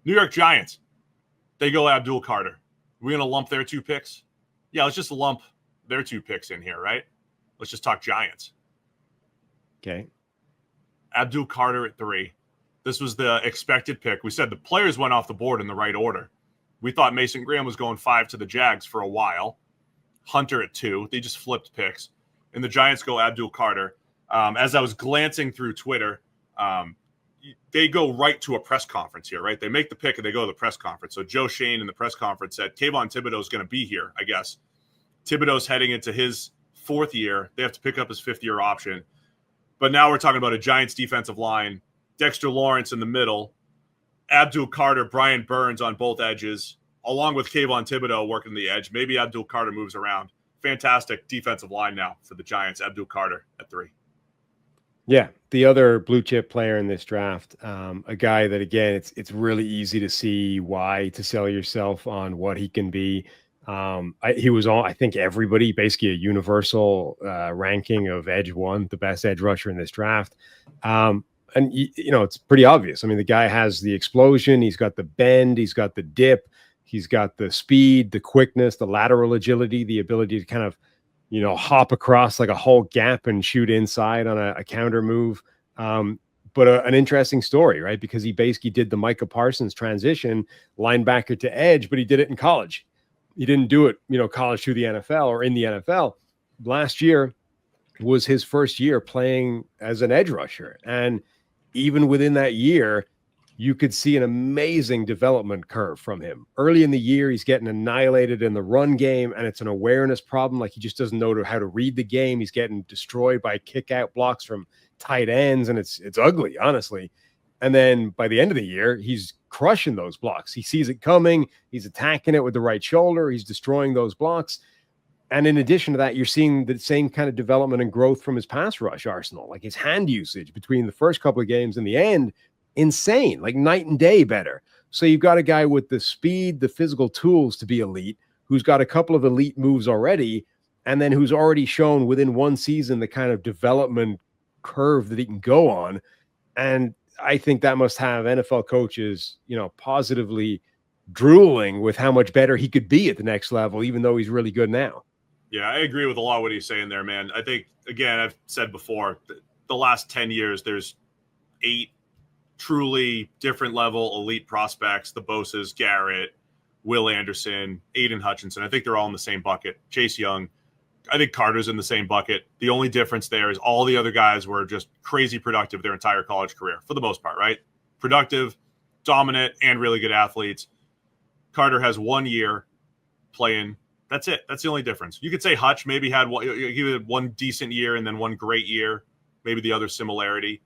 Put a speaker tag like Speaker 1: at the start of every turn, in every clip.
Speaker 1: New York Giants, they go Abdul Carter. We're going to lump their 2 picks? Yeah, let's just lump their 2 picks in here, right? Let's just talk Giants.
Speaker 2: Okay.
Speaker 1: Abdul Carter at 3. This was the expected pick. We said the players went off the board in the right order. We thought Mason Graham was going 5 to the Jags for a while. Hunter at 2. They just flipped picks. And the Giants go Abdul Carter. As I was glancing through Twitter, they go right to a press conference here, right? They make the pick and they go to the press conference. So Joe Shane in the press conference said, Kayvon Thibodeau is going to be here, I guess. Thibodeau's heading into his 4th year. They have to pick up his 5th-year option. But now we're talking about a Giants defensive line, Dexter Lawrence in the middle, Abdul Carter, Brian Burns on both edges, along with Kayvon Thibodeau working the edge. Maybe Abdul Carter moves around. Fantastic defensive line now for the Giants. Abdul Carter at 3.
Speaker 2: Yeah, the other blue chip player in this draft, a guy that, again, it's really easy to see why to sell yourself on what he can be. He was on, I think, everybody, basically a universal ranking of edge 1, the best edge rusher in this draft. And, it's pretty obvious. I mean, the guy has the explosion. He's got the bend. He's got the dip. He's got the speed, the quickness, the lateral agility, the ability to kind of, hop across like a whole gap and shoot inside on a counter move. But an interesting story, right? Because he basically did the Micah Parsons transition, linebacker to edge, but he did it in college. He didn't do it, college to the NFL or in the NFL. Last year was his first year playing as an edge rusher. And even within that year, you could see an amazing development curve from him. Early in the year, he's getting annihilated in the run game, and it's an awareness problem. Like, he just doesn't know how to read the game. He's getting destroyed by kick-out blocks from tight ends, and it's ugly, honestly. And then by the end of the year, he's crushing those blocks. He sees it coming. He's attacking it with the right shoulder. He's destroying those blocks. And in addition to that, you're seeing the same kind of development and growth from his pass rush arsenal. Like, his hand usage between the first couple of games and the end, insane, like night and day better. So you've got a guy with the speed, the physical tools to be elite, who's got a couple of elite moves already, and then who's already shown within 1 season the kind of development curve that he can go on. And I think that must have NFL coaches, positively drooling with how much better he could be at the next level, even though he's really good now.
Speaker 1: Yeah, I agree with a lot of what he's saying there, man. I think, again, I've said before, the last 10 years, there's 8 truly different level elite prospects: the Bosa's, Garrett, Will Anderson, Aiden Hutchinson. I think they're all in the same bucket. Chase Young. I think Carter's in the same bucket. The only difference there is all the other guys were just crazy productive their entire college career, for the most part, right? Productive, dominant, and really good athletes. Carter has 1 year playing. That's it. That's the only difference. You could say Hutch maybe had one decent year and then 1 great year, maybe the other similarity.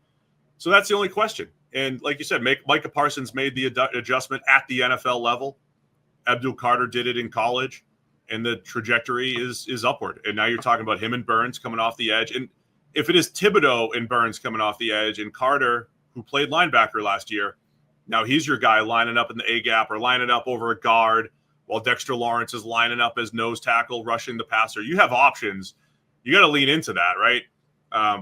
Speaker 1: So that's the only question. And like you said, Micah Parsons made the adjustment at the NFL level. Abdul Carter did it in college, and the trajectory is upward. And now you're talking about him and Burns coming off the edge. And if it is Thibodeau and Burns coming off the edge, and Carter, who played linebacker last year, now he's your guy lining up in the A-gap or lining up over a guard while Dexter Lawrence is lining up as nose tackle, rushing the passer. You have options. You got to lean into that, right?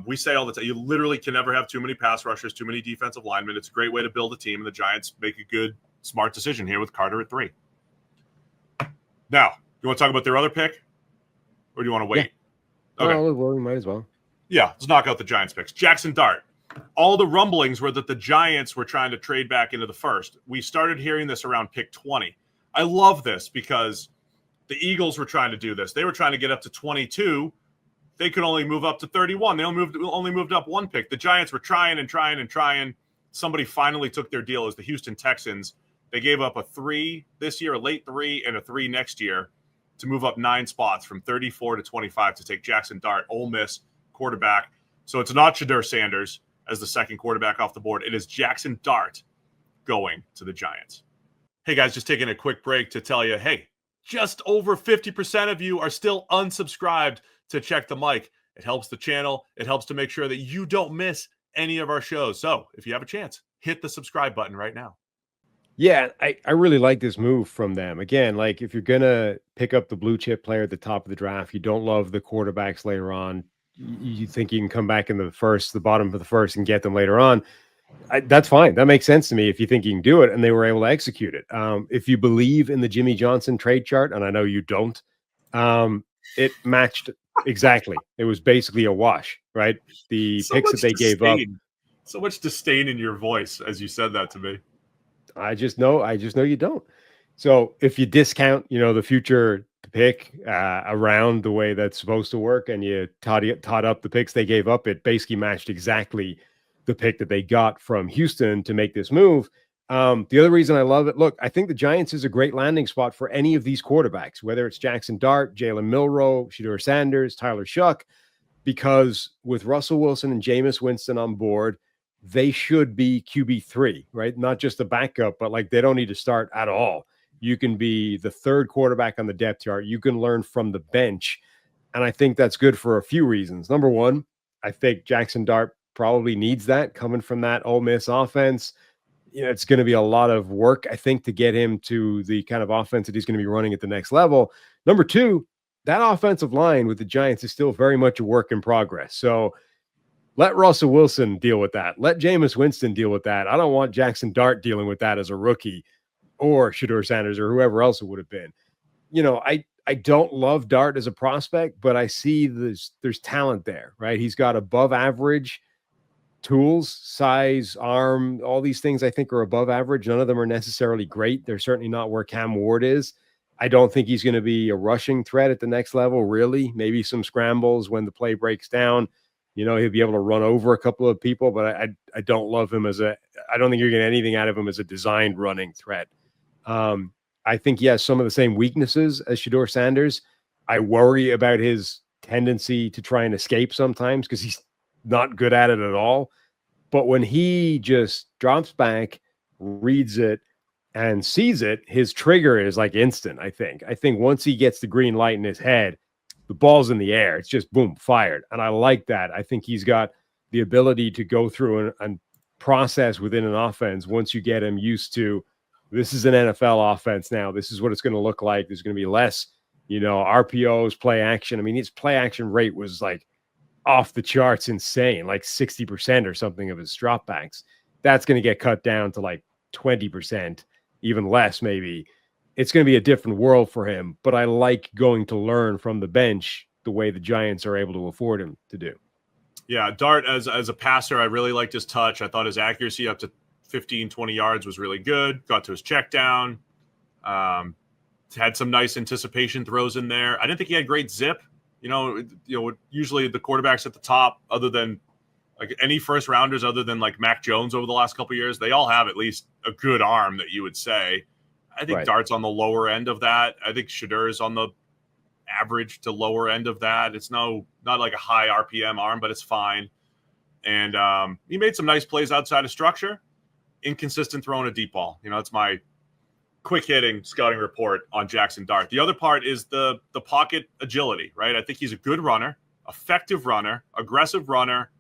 Speaker 1: We say all the time, you literally can never have too many pass rushers, too many defensive linemen. It's a great way to build a team, and the Giants make a good, smart decision here with Carter at 3. Now, you want to talk about their other pick, or do you want to wait?
Speaker 2: Yeah. Okay. Well, we might as well.
Speaker 1: Yeah, let's knock out the Giants picks. Jaxson Dart. All the rumblings were that the Giants were trying to trade back into the first. We started hearing this around pick 20. I love this because the Eagles were trying to do this. They were trying to get up to 22. They could only move up to 31. They only moved up 1 pick. The Giants were trying and trying and trying. Somebody finally took their deal as the Houston Texans. They gave up a 3 this year, a late 3, and a 3 next year to move up 9 spots from 34 to 25 to take Jaxson Dart, Ole Miss quarterback. So it's not Shedeur Sanders as the second quarterback off the board. It is Jaxson Dart going to the Giants. Hey, guys, just taking a quick break to tell you, hey, just over 50% of you are still unsubscribed to Check the Mic. It helps the channel. It helps to make sure that you don't miss any of our shows. So if you have a chance, hit the subscribe button right now.
Speaker 2: Yeah, I really like this move from them. Again, like, if you're going to pick up the blue chip player at the top of the draft, you don't love the quarterbacks later on. You think you can come back in the bottom of the first and get them later on. That's fine. That makes sense to me if you think you can do it, and they were able to execute it. If you believe in the Jimmy Johnson trade chart, and I know you don't, it matched exactly. It was basically a wash, right? The picks that they gave up.
Speaker 1: So much disdain in your voice as you said that to me.
Speaker 2: I just know you don't. So if you discount, the future pick around the way that's supposed to work, and you tot up the picks they gave up, it basically matched exactly the pick that they got from Houston to make this move. The other reason I love it, look, I think the Giants is a great landing spot for any of these quarterbacks, whether it's Jaxson Dart, Jalen Milroe, Shedeur Sanders, Tyler Shuck, because with Russell Wilson and Jameis Winston on board, they should be QB3, right? Not just a backup, but like they don't need to start at all. You can be the third quarterback on the depth chart. You can learn from the bench. And I think that's good for a few reasons. Number one, I think Jaxson Dart probably needs that coming from that Ole Miss offense. It's going to be a lot of work, I think, to get him to the kind of offense that he's going to be running at the next level. Number two, that offensive line with the Giants is still very much a work in progress. So let Russell Wilson deal with that. Let Jameis Winston deal with that. I don't want Jaxson Dart dealing with that as a rookie, or Shedeur Sanders or whoever else it would have been. I don't love Dart as a prospect, but I see there's talent there, right? He's got above average tools, size, arm, all these things I think are above average. None of them are necessarily great. They're certainly not where Cam Ward is. I don't think he's going to be a rushing threat at the next level, really. Maybe some scrambles when the play breaks down. He'll be able to run over a couple of people, but I don't love him I don't think you're getting anything out of him as a designed running threat. I think he has some of the same weaknesses as Shedeur Sanders. I worry about his tendency to try and escape sometimes because he's not good at it at all. But when he just drops back, reads it, and sees it, his trigger is like instant, I think. I think once he gets the green light in his head, the ball's in the air. It's just boom, fired. And I like that. I think he's got the ability to go through and process within an offense once you get him used to, this is an NFL offense now. This is what it's going to look like. There's going to be less, RPOs, play action. I mean, his play action rate was like off the charts insane, like 60% or something of his dropbacks. That's going to get cut down to like 20%, even less maybe. It's going to be a different world for him, but I like going to learn from the bench the way the Giants are able to afford him to do.
Speaker 1: Yeah, Dart as a passer, I really liked his touch. I thought his accuracy up to 15, 20 yards was really good. Got to his check down. Had some nice anticipation throws in there. I didn't think he had great zip. Usually the quarterbacks at the top, other than like any first rounders, other than like Mac Jones over the last couple of years, they all have at least a good arm that you would say. I think right. Dart's on the lower end of that. I think Shedeur is on the average to lower end of that. It's not like a high RPM arm, but it's fine. And he made some nice plays outside of structure. Inconsistent throwing a deep ball. It's my quick hitting scouting report on Jaxson Dart. The other part is the pocket agility, right? I think he's a good runner, effective runner, aggressive runner,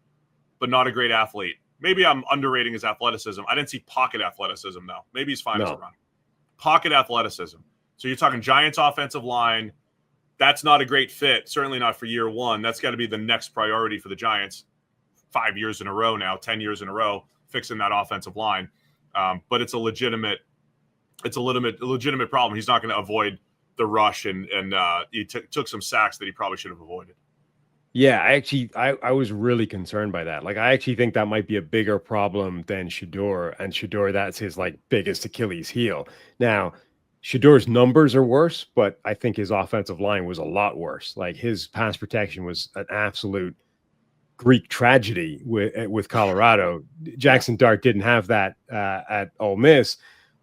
Speaker 1: but not a great athlete. Maybe I'm underrating his athleticism. I didn't see pocket athleticism, though. Maybe he's fine as a runner. Pocket athleticism. So you're talking Giants offensive line. That's not a great fit, certainly not for year one. That's got to be the next priority for the Giants. 5 years in a row now, 10 years in a row, fixing that offensive line. But it's a legitimate problem. He's not going to avoid the rush, and he took some sacks that he probably should have avoided.
Speaker 2: Yeah, I was really concerned by that. Like, I actually think that might be a bigger problem than Shedeur, and Shedeur, that's his like biggest Achilles heel. Now, Shedeur's numbers are worse, but I think his offensive line was a lot worse. Like, his pass protection was an absolute Greek tragedy with Colorado. Jaxson Dart didn't have that at Ole Miss,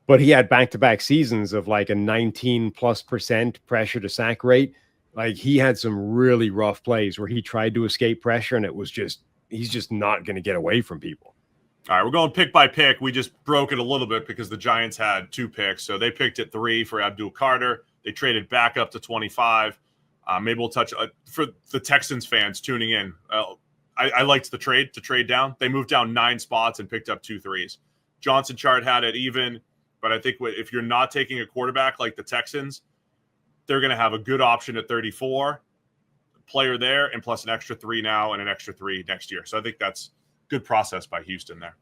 Speaker 2: but he had back-to-back seasons of like a 19+% pressure to sack rate. Like, he had some really rough plays where he tried to escape pressure, and he's just not going to get away from people.
Speaker 1: All right, we're going pick by pick. We just broke it a little bit because the Giants had 2 picks. So they picked at 3 for Abdul Carter. They traded back up to 25. Maybe we'll touch for the Texans fans tuning in. I liked the trade to trade down. They moved down 9 spots and picked up 2 threes. Johnson chart had it even, but I think if you're not taking a quarterback like the Texans, they're going to have a good option at 34, player there, and plus an extra 3 now and an extra 3 next year. So I think that's good process by Houston there.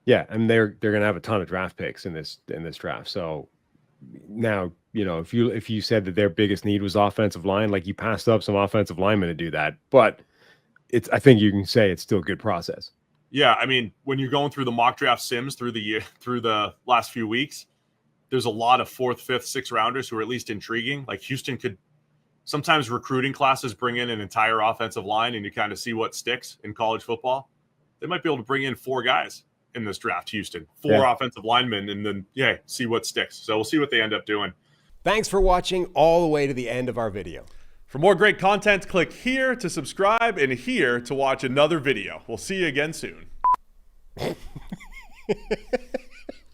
Speaker 2: Yeah, and they're going to have a ton of draft picks in this draft. So now, if you said that their biggest need was offensive line, like you passed up some offensive linemen to do that, but I think you can say it's still good process.
Speaker 1: Yeah, I mean, when you're going through the mock draft sims through the last few weeks, there's a lot of 4th, 5th, 6th rounders who are at least intriguing. Like Houston could sometimes recruiting classes bring in an entire offensive line, and you kind of see what sticks in college football. They might be able to bring in 4 guys in this draft, Houston, 4 offensive linemen, and then, see what sticks. So we'll see what they end up doing.
Speaker 3: Thanks for watching all the way to the end of our video.
Speaker 1: For more great content, click here to subscribe and here to watch another video. We'll see you again soon.